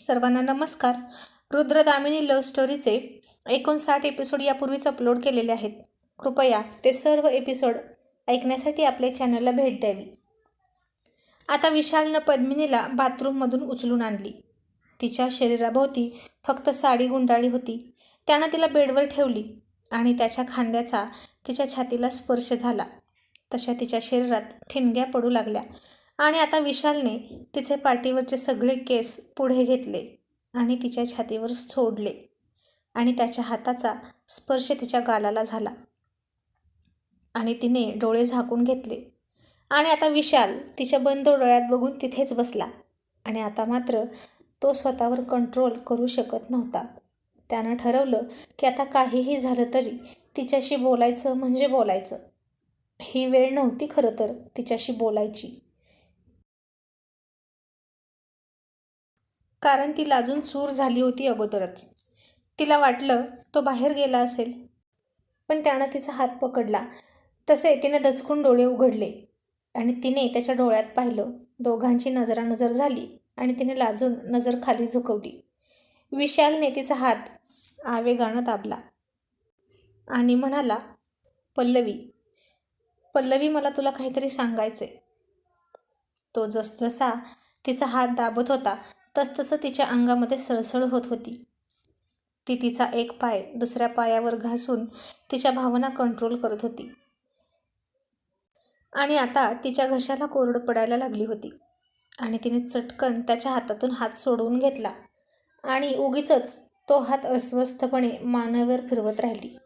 सर्वांना नमस्कार. रुद्रदामिनी love स्टोरीचे 59 episode यापूर्वीच अपलोड केलेले आहेत. कृपया ते सर्व एपिसोड ऐकण्यासाठी आपल्या चॅनलला भेट द्यावी. आता विशालनं पद्मिनीला बाथरूममधून उचलून आणली. तिच्या शरीराभोवती फक्त साडी गुंडाळली होती. त्यानं तिला बेडवर ठेवली आणि त्याच्या खांद्याचा तिच्या छातीला स्पर्श झाला. तशा तिच्या शरीरात ठिणग्या पडू लागल्या आणि आता विशालने तिचे पाठीवरचे सगळे केस पुढे घेतले आणि तिच्या छातीवर सोडले आणि त्याच्या हाताचा स्पर्श तिच्या गालाला झाला आणि तिने डोळे झाकून घेतले. आणि आता विशाल तिच्या बंद डोळ्यात बघून तिथेच बसला आणि आता मात्र तो स्वतःवर कंट्रोल करू शकत नव्हता. त्यानं ठरवलं की आता काहीही झालं तरी तिच्याशी बोलायचं म्हणजे बोलायचं. ही वेळ नव्हती खरं तर तिच्याशी बोलायची, कारण ती लाजून चूर झाली होती अगोदरच. तिला वाटलं तो बाहेर गेला असेल, पण त्यानं तिचा हात पकडला. तसे तिने दचकून डोळे उघडले आणि तिने त्याच्या डोळ्यात पाहिलं. दोघांची नजरानजर झाली आणि तिने लाजून नजर खाली झुकवली. विशालने तिचा हात आवेगानं दाबला आणि म्हणाला, पल्लवी पल्लवी मला तुला काहीतरी सांगायचे. तो जसजसा तिचा हात दाबत होता तसतसं तिच्या अंगामध्ये सळसळ होत होती. ती तिचा एक पाय दुसऱ्या पायावर घासून तिच्या भावना कंट्रोल करत होती आणि आता तिच्या घशाला कोरड पडायला लागली होती आणि तिने चटकन त्याच्या हातातून हात सोडवून घेतला आणि उगीचच तो हात अस्वस्थपणे मानेवर फिरवत राहिली.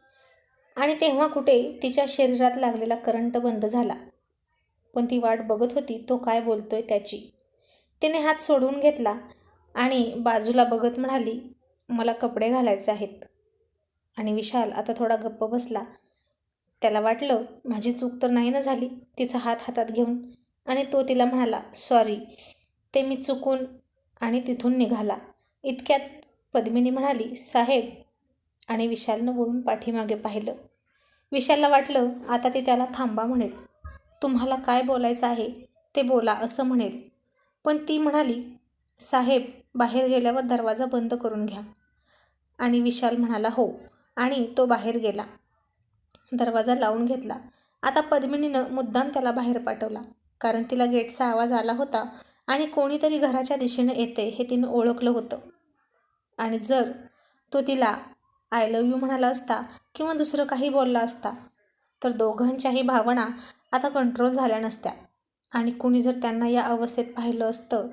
आणि तेव्हा कुठे तिच्या शरीरात लागलेला करंट बंद झाला. पण ती वाट बघत होती तो काय बोलतोय त्याची. तिने हात सोडवून घेतला आणि बाजूला बघत म्हणाली, मला कपडे घालायचे आहेत. आणि विशाल आता थोडा गप्प बसला. त्याला वाटलं माझी चूक तर नाही ना झाली तिचा हात हातात घेऊन. आणि तो तिला म्हणाला, सॉरी, ते मी चुकून, आणि तिथून निघाला. इतक्यात पद्मिनी म्हणाली, साहेब. आणि विशालनं वळून पाठीमागे पाहिलं. विशालला वाटलं आता ती त्याला थांबा म्हणेल, तुम्हाला काय बोलायचं आहे ते बोला असं म्हणेल. पण ती म्हणाली, साहेब बाहेर गेल्यावर दरवाजा बंद करून घ्या. आणि विशाल म्हणाला, हो. आणि तो बाहेर गेला, दरवाजा लावून घेतला. आता पद्मिनीनं मुद्दाम त्याला बाहेर पाठवला, कारण तिला गेटचा आवाज आला होता आणि कोणीतरी घराच्या दिशेनं येते हे तिनं ओळखलं होतं. आणि जर तो तिला आय लव्ह यू म्हणाला असता किंवा दुसरं काही बोलला असता तर दोघांच्याही भावना आता कंट्रोल झाल्या नसत्या. आणि कुणी जर त्यांना या अवस्थेत पाहिलं असतं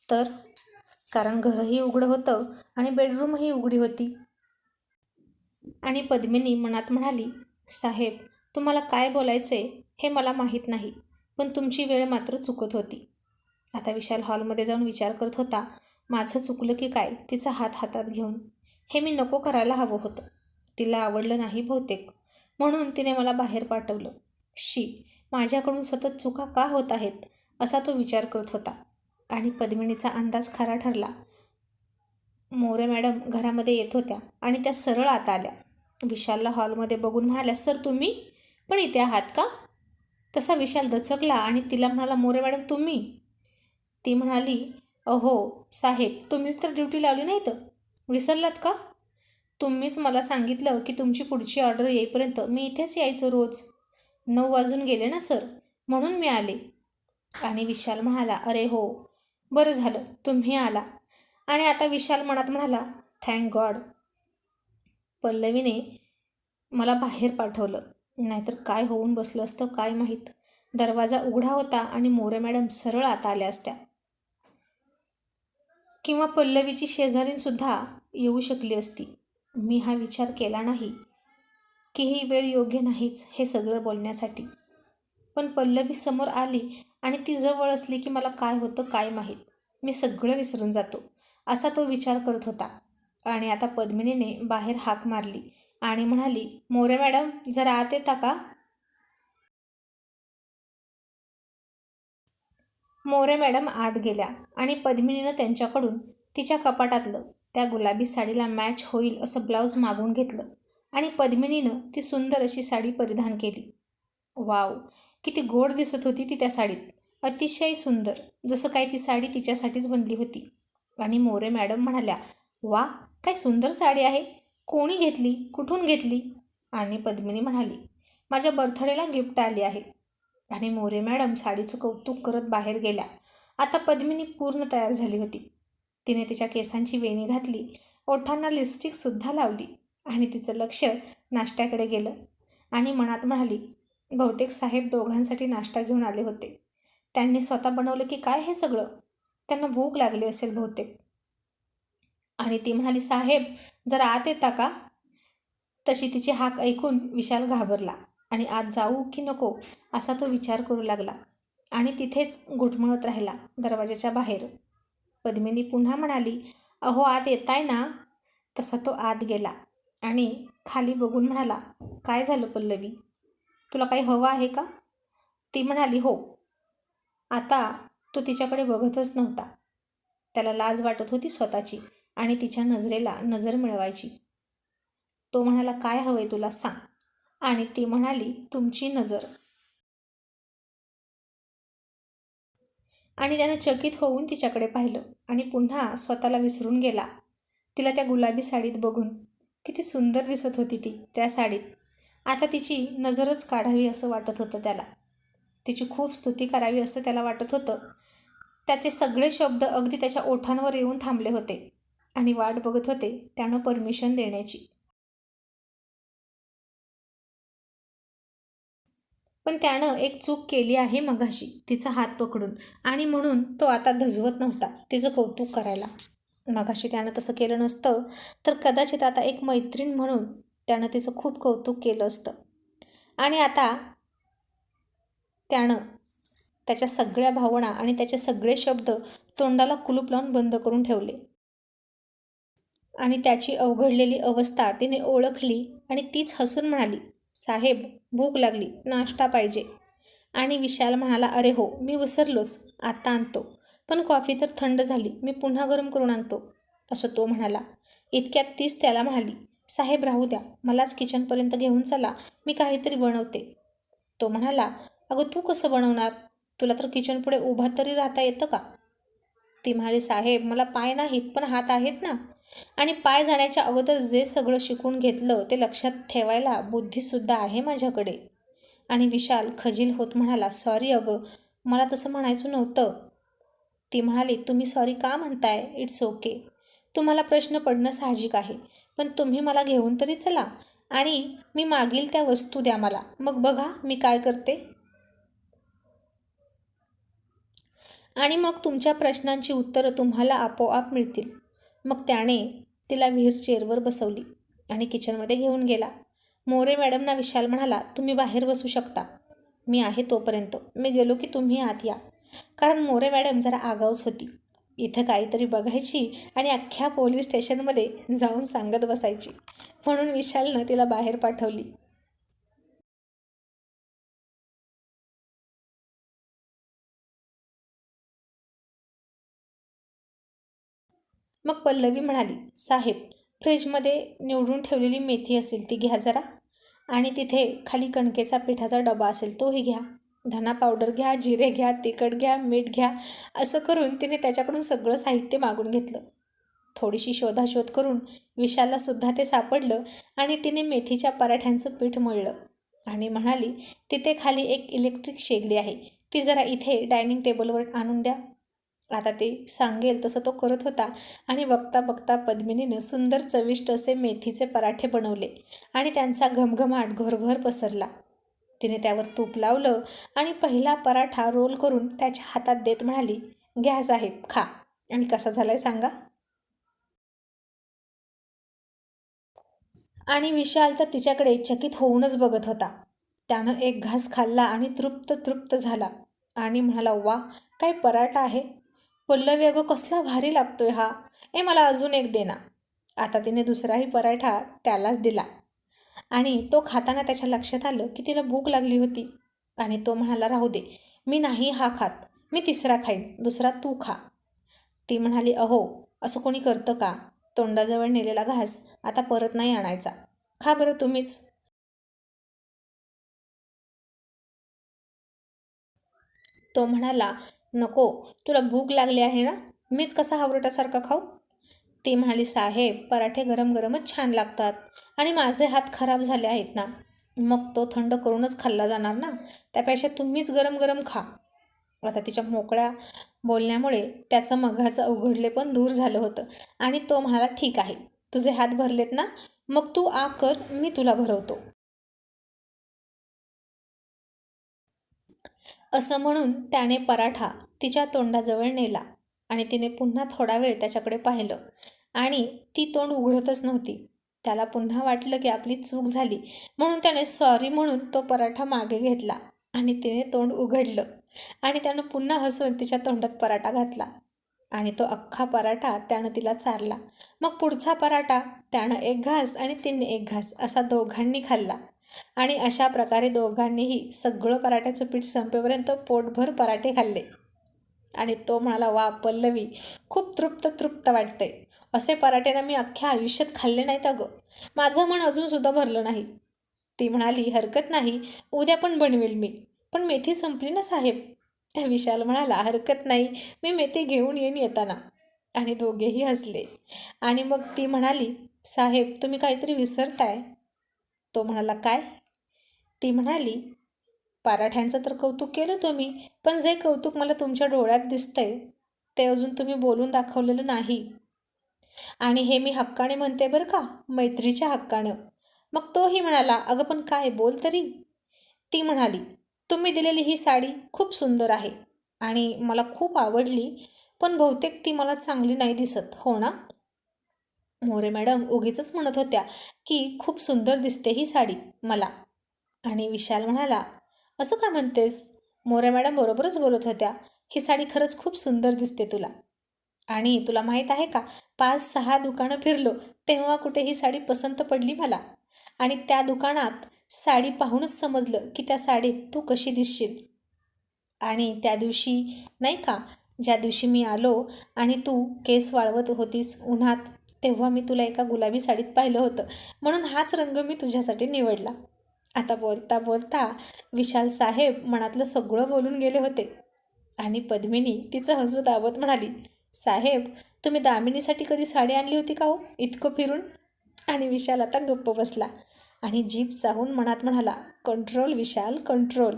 तर, कारण घरही उघडं होतं आणि बेडरूमही उघडी होती. आणि पद्मिनी मनात म्हणाली, साहेब तुम्हाला काय बोलायचे हे मला माहीत नाही, पण तुमची वेळ मात्र चुकत होती. आता विशाल हॉलमध्ये जाऊन विचार करत होता, माझं चुकलं की काय तिचा हात हातात घेऊन. हे मी नको करायला हवं होतं. तिला आवडलं नाही बहुतेक, म्हणून तिने मला बाहेर पाठवलं. शी, माझ्याकडून सतत चुका का होत आहेत असा तो विचार करत होता. आणि पद्मिनीचा अंदाज खरा ठरला. मोरे मॅडम घरामध्ये येत होत्या आणि त्या सरळ आत आल्या. विशालला हॉलमध्ये बघून म्हणाल्या, सर तुम्ही पण इथे आहात का? तसा विशाल दचकला आणि तिला म्हणाला, मोरे मॅडम तुम्ही? ती म्हणाली, अहो साहेब, तुम्हीच तर ड्युटी लावली नाही तर विसरलात का? तुम्हीच मला सांगितलं की तुमची पुढची ऑर्डर येईपर्यंत मी इथेच यायचं रोज. 9 वाजून गेले ना सर, म्हणून मी आले. आणि विशाल म्हणाला, अरे हो, बरं झालं तुम्ही आला. आणि आता विशाल मनात म्हणाला, थँक गॉड पल्लवीने मला बाहेर पाठवलं, नाहीतर काय होऊन बसलं असतं काय माहीत. दरवाजा उघडा होता आणि मोरे मॅडम सरळ आत आल्या असत्या, किंवा पल्लवीची शेजारीनसुद्धा येऊ शकली असती. मी हा विचार केला नाही की ही वेळ योग्य नाहीच हे सगळं बोलण्यासाठी. पण पल्लवी समोर आली आणि ती जवळ असली की मला काय होतं काय माहीत, मी सगळं विसरून जातो असा तो विचार करत होता. आणि आता पद्मिनीने बाहेर हाक मारली आणि म्हणाली, मोरे मॅडम जरा आत येता का? मोरे मॅडम आत गेल्या आणि पद्मिनीनं त्यांच्याकडून तिच्या कपाटातलं त्या गुलाबी साडीला मॅच होईल असं ब्लाऊज मागून घेतलं आणि पद्मिनीनं ती सुंदर अशी साडी परिधान केली. वाव, किती गोड दिसत होती ती त्या साडीत. अतिशय सुंदर, जसं काय ती साडी तिच्यासाठीच बनली होती. आणि मोरे मॅडम म्हणाल्या, वा, काय सुंदर साडी आहे. कोणी घेतली, कुठून घेतली? आणि पद्मिनी म्हणाली, माझ्या बर्थडेला गिफ्ट आली आहे. आणि मोरे मॅडम साडीचं कौतुक करत बाहेर गेल्या. आता पद्मिनी पूर्ण तयार झाली होती. तिने तिच्या केसांची वेणी घातली, ओठांना लिपस्टिकसुद्धा लावली आणि तिचं लक्ष नाश्त्याकडे गेलं आणि मनात म्हणाली, बहुतेक साहेब दोघांसाठी नाश्ता घेऊन आले होते. त्यांनी स्वतः बनवलं की काय हे सगळं? त्यांना भूक लागली असेल बहुतेक. आणि ती म्हणाली, साहेब जरा आत येता का? तशी तिची हाक ऐकून विशाल घाबरला आणि आत जाऊ की नको असा तो विचार करू लागला आणि तिथेच घुटमळत राहिला दरवाजाच्या बाहेर. पद्मिनी पुन्हा म्हणाली, अहो आत येताय ना? तसा तो आत गेला आणि खाली बघून म्हणाला, काय झालं पल्लवी, तुला काही हवं आहे का? ती म्हणाली, हो. आता तो तिच्याकडे बघतच नव्हता. त्याला लाज वाटत होती स्वतःची आणि तिच्या नजरेला नजर मिळवायची. तो म्हणाला, काय हवंय तुला सांग. आणि ती म्हणाली, तुमची नजर. आणि त्यानं चकित होऊन तिच्याकडे पाहिलं आणि पुन्हा स्वतःला विसरून गेला. तिला त्या गुलाबी साडीत बघून किती सुंदर दिसत होती ती त्या साडीत. आता तिची नजरच काढावी असं वाटत होतं त्याला. तिची खूप स्तुती करावी असं त्याला वाटत होतं. त्याचे सगळे शब्द अगदी त्याच्या ओठांवर येऊन थांबले होते आणि वाट बघत होते त्यानं परमिशन देण्याची. पण त्यानं एक चूक केली आहे मगाशी तिचा हात पकडून आणि म्हणून तो आता धजवत नव्हता तिचं कौतुक करायला. मगाशी त्यानं तसं केलं नसतं तर कदाचित आता एक मैत्रीण म्हणून त्यानं तिचं खूप कौतुक केलं असतं. आणि आता त्यानं त्याच्या सगळ्या भावना आणि त्याचे सगळे शब्द तोंडाला कुलूप लावून बंद करून ठेवले. आणि त्याची अवघडलेली अवस्था तिने ओळखली आणि तीच हसून म्हणाली, साहेब भूक लागली, नाश्ता पाहिजे. आणि विशाल म्हणाला, अरे हो, मी विसरलोच, आत्ता आणतो. पण कॉफी तर थंड झाली, मी पुन्हा गरम करून आणतो, असं तो म्हणाला. इतक्यात तीच त्याला म्हणाली, साहेब राहू द्या, मलाच किचनपर्यंत घेऊन चला, मी काहीतरी बनवते. तो म्हणाला, अगं तू कसं बनवणार? तुला तर किचनपुढे उभा तरी राहता येतं का? ती म्हणाली, साहेब मला पाय नाहीत पण हात आहेत ना. आणि पाय जाण्याच्या अगोदर जे सगळं शिकून घेतलं ते लक्षात ठेवायला बुद्धीसुद्धा आहे माझ्याकडे. आणि विशाल खजील होत म्हणाला, सॉरी अगं, मला तसं म्हणायचं नव्हतं. ती म्हणाली, तुम्ही सॉरी का म्हणताय? It's okay. तुम्हाला प्रश्न पडणं साहजिक आहे, पण तुम्ही मला घेऊन तरी चला आणि मी मागील त्या वस्तू द्या मला, मग बघा मी काय करते. आणि मग तुमच्या प्रश्नांची उत्तरं तुम्हाला आपोआप मिळतील. मग त्याने तिला व्हील चेअरवर बसवली आणि किचनमध्ये घेऊन गेला. मोरे मॅडमना विशाल म्हणाला, तुम्ही बाहेर बसू शकता, मी आहे तोपर्यंत. मी गेलो की तुम्ही आत या. कारण मोरे मॅडम जरा आगाऊच होती. इथं काहीतरी बघायची आणि अख्ख्या पोलीस स्टेशनमध्ये जाऊन सांगत बसायची. म्हणून विशालनं तिला बाहेर पाठवली. मग पल्लवी म्हणाली, साहेब फ्रीजमध्ये निवडून ठेवलेली मेथी असेल ती घ्या जरा. आणि तिथे खाली कणकेचा पिठाचा डबा असेल तोही घ्या. धना पावडर घ्या, जिरे घ्या, तिखट घ्या, मीठ घ्या. असं करून तिने त्याच्याकडून सगळं साहित्य मागून घेतलं. थोडीशी शोधाशोध करून विशाललासुद्धा ते सापडलं आणि तिने मेथीच्या पराठ्यांचं पीठ मळलं आणि म्हणाली, तिथे खाली एक इलेक्ट्रिक शेगडी आहे, ती जरा इथे डायनिंग टेबलवर आणून द्या. आता ते सांगेल तसं तो करत होता आणि बघता बघता पद्मिनीनं सुंदर चविष्ट असे मेथीचे पराठे बनवले आणि त्यांचा घमघमाट घरभर पसरला. तिने त्यावर तूप लावलं आणि पहिला पराठा रोल करून त्याच्या हातात देत म्हणाली, घ्या साहेब खा आणि कसा झालाय सांगा. आणि विशाल तर तिच्याकडे चकित होऊनच बघत होता. त्यानं एक घास खाल्ला आणि तृप्त तृप्त झाला आणि म्हणाला, वा, काय पराठा आहे. पल्लवी अगं कसला भारी लागतोय हा. मला अजून एक दे ना. आता तिने दुसराही पराठा त्यालाच दिला आणि तो खाताना त्याच्या लक्षात आलं की तिला भूक लागली होती. आणि तो म्हणाला, राहू दे, मी नाही हा खात, मी तिसरा खाईन, दुसरा तू खा. ती म्हणाली, अहो असं कोणी करतं का? तोंडाजवळ नेलेला घास आता परत नाही आणायचा, खा बरं तुम्हीच. तो म्हणाला, नको, तुला भूक लागली आहे ना, मीच कसा हावरटासारखा खाऊ? ती म्हणाली, साहेब पराठे गरम गरमच छान लागतात आणि माझे हात खराब झाले आहेत ना. मग तो थंड करूनच खाल्ला जाणार ना, त्यापेक्षा तुम्हीच गरम गरम खा. आता तिच्या मोकळ्या बोलण्यामुळे त्याचं मघाचं अवघडलेपण दूर झालं होतं आणि तो म्हणाला, ठीक आहे, तुझे हात भरलेत ना, मग तू आ कर, मी तुला भरवतो. असं म्हणून त्याने पराठा तिच्या तोंडाजवळ नेला आणि तिने पुन्हा थोडा वेळ त्याच्याकडे पाहिलं आणि ती तोंड उघडतच नव्हती. त्याला पुन्हा वाटलं की आपली चूक झाली, म्हणून त्याने सॉरी म्हणून तो पराठा मागे घेतला आणि तिने तोंड उघडलं आणि त्यानं पुन्हा हसून तिच्या तोंडात पराठा घातला आणि तो अख्खा पराठा त्यानं तिला चारला. मग पुढचा पराठा त्यानं एक घास आणि तिने एक घास असा दोघांनी खाल्ला आणि अशा प्रकारे दोघांनीही सगळं पराठ्याचं पीठ संपेपर्यंत पोटभर पराठे खाल्ले. आणि तो म्हणाला, वा पल्लवी, खूप तृप्त तृप्त वाटतंय. असे पराठे ना मी अख्ख्या आयुष्यात खाल्ले नाहीत अगं. माझं मन अजूनसुद्धा भरलं नाही. ती म्हणाली, हरकत नाही, उद्या पण बनवेल मी, पण मेथी संपली ना साहेब. विशाल म्हणाला, हरकत नाही, मी मेथी घेऊन येईन येताना. आणि दोघेही हसले. आणि मग ती म्हणाली, साहेब तुम्ही काहीतरी विसरताय. तो म्हणाला, काय? ती म्हणाली, पराठ्यांचं तर कौतुक केलं तुम्ही, पण जे कौतुक मला तुमच्या डोळ्यात दिसतंय ते अजून तुम्ही बोलून दाखवलेलं नाही. आणि हे मी हक्काने म्हणते बरं का, मैत्रीच्या हक्कानं. मग तोही म्हणाला, अगं पण काय, बोल तरी. ती म्हणाली, तुम्ही दिलेली ही साडी खूप सुंदर आहे आणि मला खूप आवडली, पण बहुतेक ती मला चांगली नाही दिसत, हो ना? मोरे मॅडम उगीचच म्हणत होत्या की खूप सुंदर दिसते ही साडी मला. आणि विशाल म्हणाला, असं का म्हणतेस? मोरे मॅडम बरोबरच बोलत होत्या, ही साडी खरंच खूप सुंदर दिसते तुला. आणि तुला माहीत आहे का, 5-6 दुकानं फिरलो तेव्हा कुठे ही साडी पसंत पडली मला. आणि त्या दुकानात साडी पाहूनच समजलं की त्या साडीत तू कशी दिसशील. आणि त्या दिवशी नाही का, ज्या दिवशी मी आलो आणि तू केस वाळवत होतीस उन्हात, तेव्हा मी तुला एका गुलाबी साडीत पाहिलं होतं, म्हणून हाच रंग मी तुझ्यासाठी निवडला. आता बोलता बोलता विशाल साहेब मनातलं सगळं बोलून गेले होते. आणि पद्मिनी तिचं हसू दाबत म्हणाली, साहेब तुम्ही दामिनीसाठी कधी साडी आणली होती का हो, इतकं फिरून? आणि विशाल आता गप्प बसला आणि जीभ चाहून मनात म्हणाला, कंट्रोल विशाल, कंट्रोल.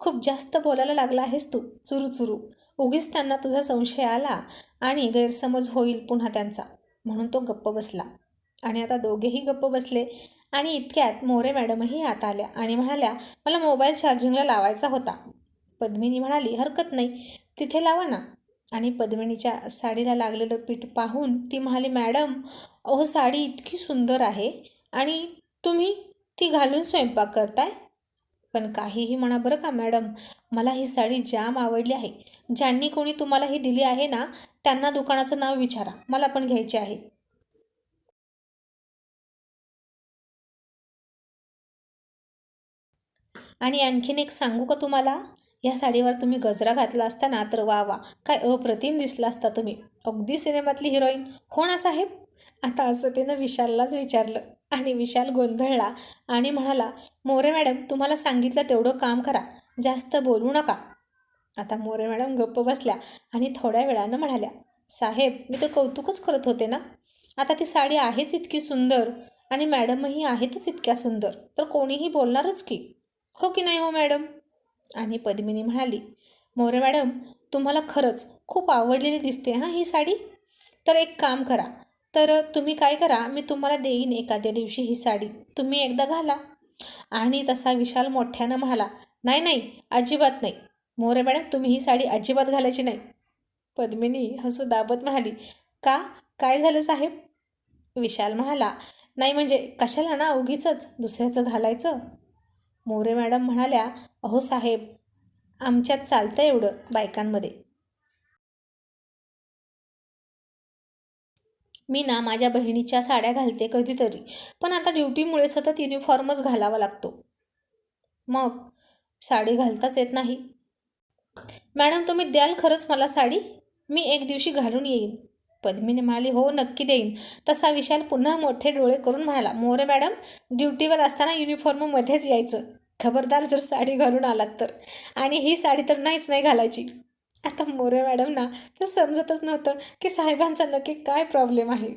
खूप जास्त बोलायला लागला आहेस तू, चुरू चुरू. उगीच त्यांना तुझा संशय आला आणि गैरसमज होईल पुन्हा त्यांचा, म्हणून तो गप्प बसला. आणि आता दोघेही गप्प बसले आणि इतक्यात मोरे मॅडमही आत आल्या आणि म्हणाल्या, मला मोबाईल चार्जिंगला लावायचा होता. पद्मिनी म्हणाली, हरकत नाही, तिथे लावा ना. आणि पद्मिनीच्या साडीला लागलेलं पीठ पाहून ती म्हणाली, मॅडम अहो साडी इतकी सुंदर आहे आणि तुम्ही ती घालून स्वयंपाक करताय. पण काहीही म्हणा बरं का मॅडम, मला ही साडी जाम आवडली आहे. ज्यांनी कोणी तुम्हाला ही दिली आहे ना, त्यांना दुकानाचं नाव विचारा, मला पण घ्यायचे आहे. आणि आणखीन एक सांगू का तुम्हाला, या साडीवर तुम्ही गजरा घातला असता ना, तर वा वा, काय अप्रतिम दिसला असता तुम्ही, अगदी सिनेमातली हिरोईन, हो ना साहेब? आता असं तिनं विशाललाच विचारलं आणि विशाल गोंधळला आणि म्हणाला, मोरे मॅडम तुम्हाला सांगितलं तेवढं काम करा, जास्त बोलू नका. आता मोरे मॅडम गप्प बसल्या आणि थोड्या वेळानं म्हणाल्या, साहेब मी तर कौतुकच करत होते ना. आता ती साडी आहेच इतकी सुंदर आणि मॅडमही आहेतच इतक्या सुंदर, तर कोणीही बोलणारच की, हो की नाही हो मॅडम? आणि पद्मिनी म्हणाली, मोरे मॅडम तुम्हाला खरंच खूप आवडलेली दिसते हां ही साडी. तर एक काम करा, तर तुम्ही काय करा, मी तुम्हाला देईन एखाद्या दिवशी ही साडी, तुम्ही एकदा घाला. आणि तसा विशाल मोठ्यानं म्हणाला, नाही नाही, अजिबात नाही, मोरे मॅडम तुम्ही ही साडी अजिबात घालायची नाही. पद्मिनी हसू दाबत म्हणाली, का, काय झालं साहेब? विशाल म्हणाला, नाही म्हणजे कशाला ना उगीचच दुसऱ्याचं घालायचं. मोरे मॅडम म्हणाल्या, अहो साहेब आमच्यात चालतं एवढं बायकांमध्ये. मी ना माझ्या बहिणीच्या साड्या घालते कधीतरी, पण आता ड्युटीमुळे सतत युनिफॉर्मच घालावा लागतो, मग साडी घालताच येत नाही. मॅडम तुम्ही द्याल खरंच मला साडी? मी एक दिवशी घालून येईन. पद्मिनी म्हणाली, हो नक्की देईन. तसा विशाल पुन्हा मोठे डोळे करून म्हणाला, मोरे मॅडम ड्युटीवर असताना युनिफॉर्ममध्येच यायचं. खबरदार जर साडी घालून आलात तर. आणि ही साडी तर नाहीच नाही घालायची. आता मोरे मॅडमना तर समजतच नव्हतं की साहेबांचा नक्की काय प्रॉब्लेम आहे.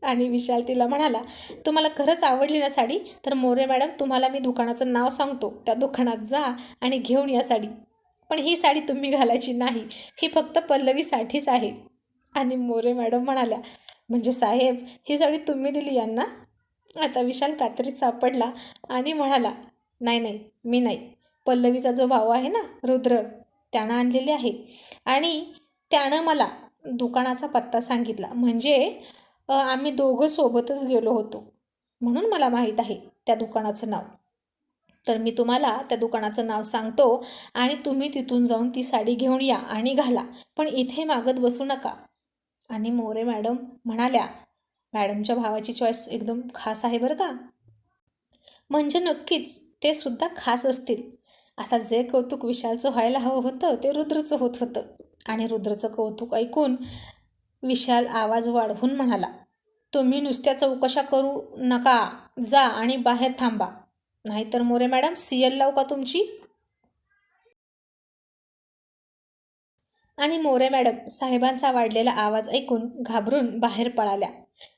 आणि विशाल तिला म्हणाला, तुम्हाला खरंच आवडली ना साडी, तर मोरे मॅडम तुम्हाला मी दुकानाचं नाव सांगतो, त्या दुकानात जा आणि घेऊन या साडी. पण ही साडी तुम्ही घालायची नाही, ही फक्त पल्लवीसाठीच आहे. आणि मोरे मॅडम म्हणाल्या, म्हणजे साहेब ही साडी तुम्ही दिली यांना? आता विशाल कात्रीत सापडला आणि म्हणाला, नाही नाही, मी नाही, पल्लवीचा जो भाऊ आहे ना रुद्र, त्यानं आणलेली आहे. आणि त्यानं मला दुकानाचा पत्ता सांगितला. म्हणजे आम्ही दोघं सोबतच गेलो होतो, म्हणून मला माहीत आहे त्या दुकानाचं नाव. तर मी तुम्हाला त्या दुकानाचं नाव सांगतो आणि तुम्ही तिथून जाऊन ती साडी घेऊन या आणि घाला, पण इथे मागत बसू नका. आणि मोरे मॅडम म्हणाल्या, मॅडमच्या भावाची चॉईस एकदम खास आहे बरं का. म्हणजे नक्कीच ते सुद्धा खास असतील. आता जे कौतुक विशालचं व्हायला हवं होतं ते रुद्रचं होत होतं. आणि रुद्रचं कौतुक ऐकून विशाल आवाज वाढवून म्हणाला, तुम्ही नुसत्या चौकशा करू नका, जा आणि बाहेर थांबा, नाहीतर मोरे मॅडम सीएल लावू का तुमची? आणि मोरे मॅडम साहेबांचा वाढलेला आवाज ऐकून घाबरून बाहेर पळाल्या.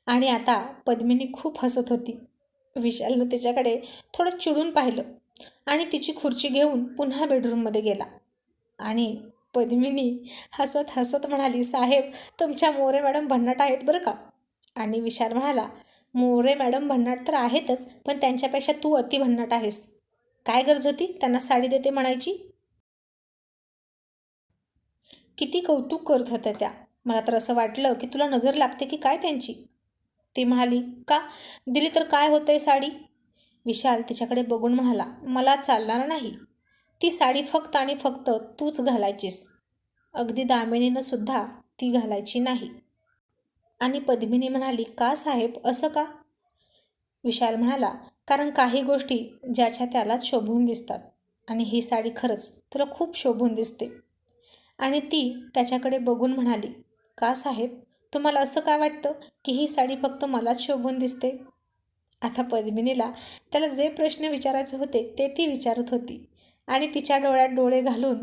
आणि आता पद्मिनी खूप हसत होती. विशालनं तिच्याकडे थोडं चिडून पाहिलं आणि तिची खुर्ची घेऊन पुन्हा बेडरूममध्ये गेला. आणि पद्मिनी हसत हसत म्हणाली, साहेब तुमच्या मोरे मॅडम भन्नाट आहेत बरं का. आणि विशाल म्हणाला, मोरे मॅडम भन्नाट तर आहेतच, पण त्यांच्यापेक्षा तू अति भन्नाट आहेस. काय गरज होती त्यांना साडी देते म्हणायची? किती कौतुक करत होत्या त्या. मला तर असं वाटलं की तुला नजर लागते की काय त्यांची. ती म्हणाली, का दिली तर काय होतंय साडी? विशाल तिच्याकडे बघून म्हणाला, मला चालणार नाही. ती साडी फक्त आणि फक्त तूच घालायचीस. अगदी दामिनीनं सुद्धा ती घालायची नाही. आणि पद्मिनी म्हणाली, का साहेब असं का? विशाल म्हणाला, कारण काही गोष्टी ज्याच्या त्यालाच शोभून दिसतात आणि ही साडी खरंच तुला खूप शोभून दिसते. आणि ती त्याच्याकडे बघून म्हणाली, का साहेब तुम्हाला असं का वाटतं की ही साडी फक्त मलाच शोभून दिसते? आता पद्मिनीला त्याला जे प्रश्न विचारायचे होते ते ती विचारत होती. आणि तिच्या डोळ्यात डोळे घालून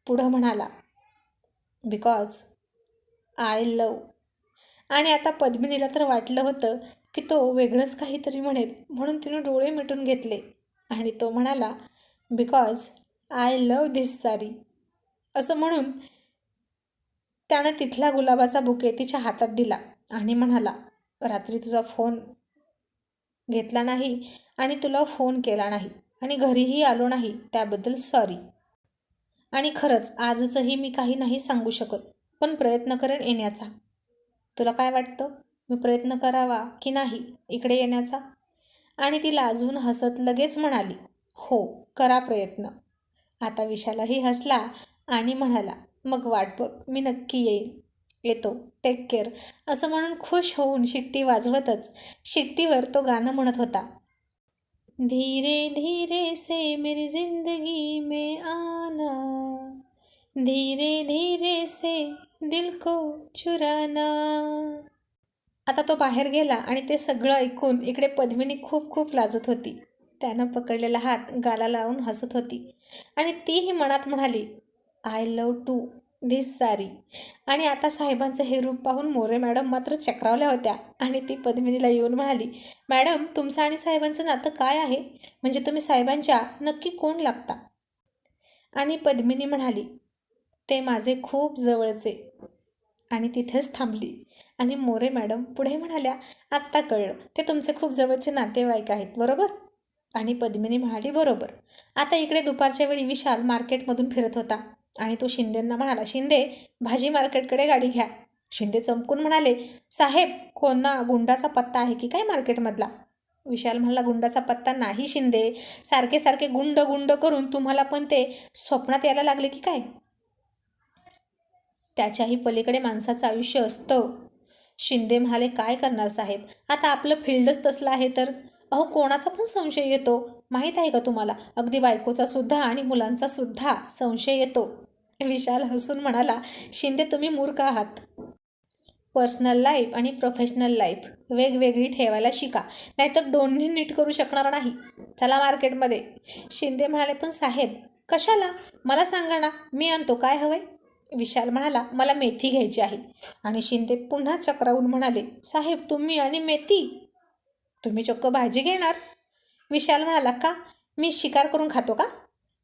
पुढं म्हणाला, बिकॉज आय लव. आणि आता पद्मिनीला तर वाटलं होतं की तो वेगळंच काहीतरी म्हणेल, म्हणून तिने डोळे मिटून घेतले. आणि तो म्हणाला, because I love this sari. असं म्हणून त्यानं तिथला गुलाबाचा बुके तिच्या हातात दिला आणि म्हणाला, रात्री तुझा फोन घेतला नाही आणि तुला फोन केला नाही आणि घरीही आलो नाही त्याबद्दल सॉरी. आणि खरंच आजचंही मी काही नाही सांगू शकत, पण प्रयत्न करेन येण्याचा. तुला काय वाटतं, मी प्रयत्न करावा की नाही इकडे येण्याचा? आणि ती लाजून हसत लगेच म्हणाली, हो करा प्रयत्न. आता विशालाही हसला आणि म्हणाला, मग वाट बघ, मी नक्की येतो, टेक केअर. असं म्हणून खुश होऊन शिट्टी वाजवतच शिट्टीवर तो गाणं म्हणत होता, धीरे धीरे से मेरी जिंदगी में आना, धीरे धीरे से दिल को चुराना. आता तो बाहेर गेला आणि ते सगळं ऐकून इकडे पद्मिनी खूप खूप लाजत होती. त्यानं पकडलेला हात गाला लावून हसत होती आणि तीही मनात म्हणाली, I love to this sari. आणि आता साहेबांचं हे रूप पाहून मोरे मॅडम मात्र चक्रावल्या होत्या. आणि ती पद्मिनीला येऊन म्हणाली, मॅडम तुमचं आणि साहेबांचं नातं काय आहे? म्हणजे तुम्ही साहेबांच्या नक्की कोण लागता? आणि पद्मिनी म्हणाली, ते माझे खूप जवळचे. आणि तिथेच थांबली. आणि मोरे मॅडम पुढे म्हणाल्या, आत्ता कळलं, ते तुमचे खूप जवळचे नातेवाईक आहेत बरोबर? आणि पद्मिनी म्हणाली, बरोबर. आता इकडे दुपारच्या वेळी विशाल मार्केटमधून फिरत होता आणि तो शिंदेंना म्हणाला, शिंदे भाजी मार्केटकडे गाडी घ्या. शिंदे चमकून म्हणाले, साहेब कोणा गुंडाचा पत्ता आहे की काय मार्केटमधला? विशाल म्हणाला, गुंडाचा पत्ता नाही शिंदे, सारखे सारखे गुंड गुंड करून तुम्हाला पण ते स्वप्नात यायला लागले की काय? त्याच्याही पलीकडे माणसाचं आयुष्य असतं. शिंदे म्हणाले, काय करणार साहेब, आता आपलं फील्डच तसलं आहे तर. अहो कोणाचा पण संशय येतो, माहीत आहे का तुम्हाला? अगदी बायकोचा सुद्धा आणि मुलांचा सुद्धा संशय येतो. विशाल हसून म्हणाला, शिंदे तुम्ही मूर्ख आहात. पर्सनल लाईफ आणि प्रोफेशनल लाईफ वेगवेगळी ठेवायला शिका, नाहीतर दोन्ही नीट करू शकणार नाही. चला मार्केटमध्ये. शिंदे म्हणाले, पण साहेब कशाला? मला सांगा ना, मी आणतो. काय हवंय? विशाल म्हणाला, मला मेथी घ्यायची आहे. आणि शिंदे पुन्हा चक्रावून म्हणाले, साहेब तुम्ही आणि मेथी? तुम्ही चक्क भाजी घेणार? विशाल म्हणाला, का? मी शिकार करून खातो का?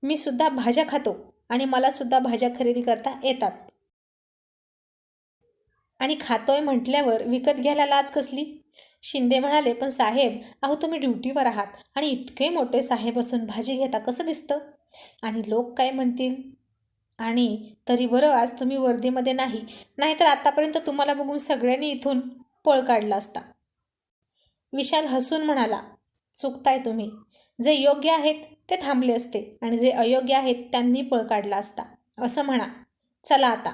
मी सुद्धा भाज्या खातो आणि मला सुद्धा भाज्या खरेदी करता येतात. आणि खातोय म्हटल्यावर विकत घ्यायला लाज कसली? शिंदे म्हणाले, पण साहेब अहो तुम्ही ड्युटीवर आहात आणि इतके मोठे साहेब असून भाजी घेता कसं दिसतं? आणि लोक काय म्हणतील? आणि तरी बरं आज तुम्ही वर्दीमध्ये नाही, नाहीतर आतापर्यंत तुम्हाला बघून सगळ्यांनी इथून पळ काढला असता. विशाल हसून म्हणाला, चुकताय तुम्ही. जे योग्य आहेत ते थांबले असते आणि जे अयोग्य आहेत त्यांनी पळ काढला असता, असं म्हणा. चला आता.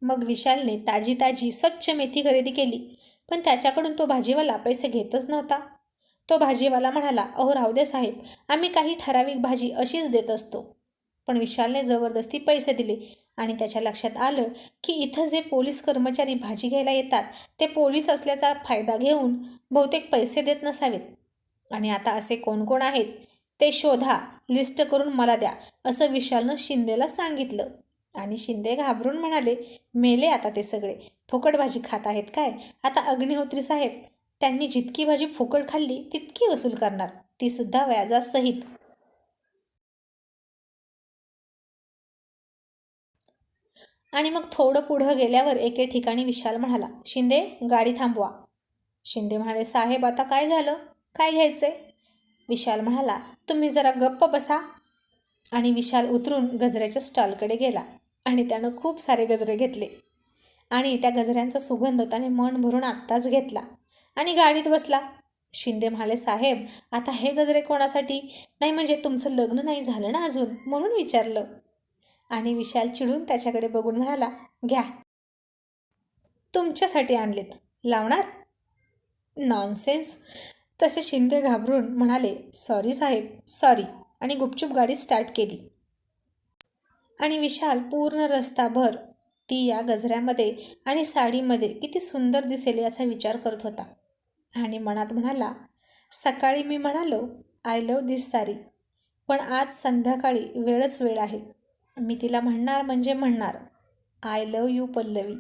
मग विशालने ताजी ताजी स्वच्छ मेथी खरेदी केली. पण त्याच्याकडून तो भाजीवाला पैसे घेतच नव्हता. तो भाजीवाला म्हणाला, अहो राहू दे साहेब, आम्ही काही ठराविक भाजी अशीच देत असतो. पण विशालने जबरदस्ती पैसे दिले आणि त्याच्या लक्षात आलं की इथं जे पोलीस कर्मचारी भाजी घ्यायला येतात ते पोलीस असल्याचा फायदा घेऊन बहुतेक पैसे देत नसावेत. आणि आता असे कोण कोण आहेत ते शोधा, लिस्ट करून मला द्या, असं विशालनं शिंदेला सांगितलं. आणि शिंदे घाबरून म्हणाले, मेले आता ते सगळे. फुकट भाजी खात आहेत काय? आता अग्निहोत्री साहेब, त्यांनी जितकी भाजी फुकट खाल्ली तितकी वसूल करणार, ती सुद्धा व्याजासहित. आणि मग थोडं पुढं गेल्यावर एके ठिकाणी विशाल म्हणाला, शिंदे गाडी थांबवा. शिंदे म्हणाले, साहेब आता काय झालं? काय घ्यायचंय? विशाल म्हणाला, तुम्ही जरा गप्प बसा. आणि विशाल उतरून गजऱ्याच्या स्टॉलकडे गेला आणि त्यानं खूप सारे गजरे घेतले. आणि त्या गजऱ्यांचा सुगंध त्याने मन भरून आत्ताच घेतला आणि गाडीत बसला. शिंदे म्हणाले, साहेब आता हे गजरे कोणासाठी? नाही म्हणजे तुमचं लग्न नाही झालं ना अजून, म्हणून विचारलं. आणि विशाल चिडून त्याच्याकडे बघून म्हणाला, घ्या. तुमच्यासाठी आणलेत. लावणार? नॉनसेन्स. तसे शिंदे घाबरून म्हणाले, सॉरी साहेब, सॉरी. आणि गुपचूप गाडी स्टार्ट केली. आणि विशाल पूर्ण रस्ताभर ती या गजऱ्यामध्ये आणि साडीमध्ये किती सुंदर दिसेल याचा विचार करत होता. आणि मनात म्हणाला, सकाळी मी म्हणालो आय लव्ह दिस साडी, पण आज संध्याकाळी वेळच वेळ आहे. मी तिला म्हणणार म्हणजे म्हणणार, आय लव्ह यू पल्लवी.